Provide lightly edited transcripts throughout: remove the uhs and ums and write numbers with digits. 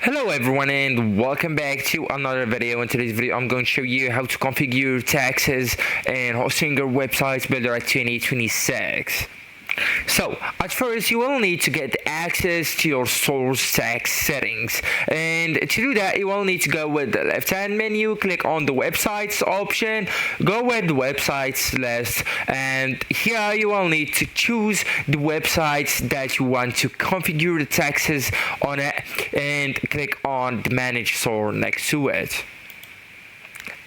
Hello everyone and welcome back to another video. In today's video I'm going to show you how to configure taxes and hosting your website builder 2026. So at first you will need to get access to your source tax settings, and to do that you will need to go with the left hand menu, click on the websites option, go with the websites list, and here you will need to choose the websites that you want to configure the taxes on it, and click on the manage source next to it.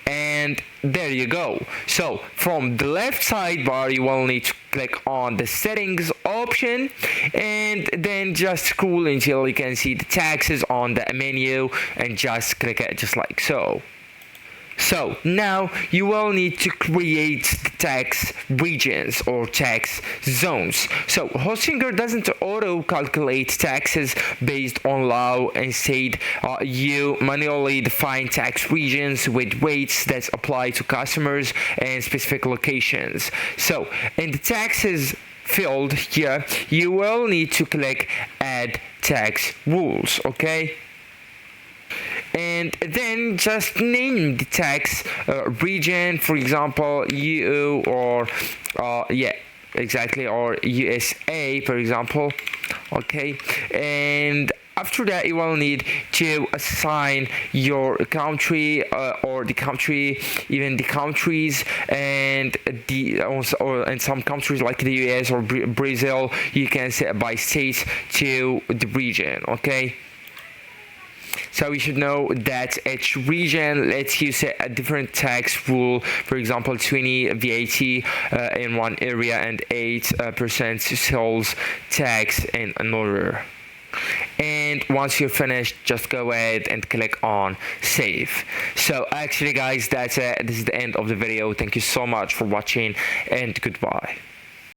And there you go. So from the left sidebar you will need to click on the settings option, and then just scroll until you can see the taxes on the menu and just click it just like so. So now you will need to create the tax regions or tax zones. So Hostinger doesn't auto calculate taxes based on law. Instead, you manually define tax regions with rates that apply to customers and specific locations. So in the taxes field here, you will need to click add tax rules, okay? And then just name the tax region, for example EU or yeah, exactly, or USA for example, okay? And after that you will need to assign your country or the country, even the countries, and the also in some countries like the US or Brazil you can set by state to the region, okay? So you should know that each region lets you set a different tax rule. For example, 20 VAT in one area and 8% sales tax in another. And once you're finished, just go ahead and click on save. So actually guys, that's it. This is the end of the video. Thank you so much for watching, and goodbye.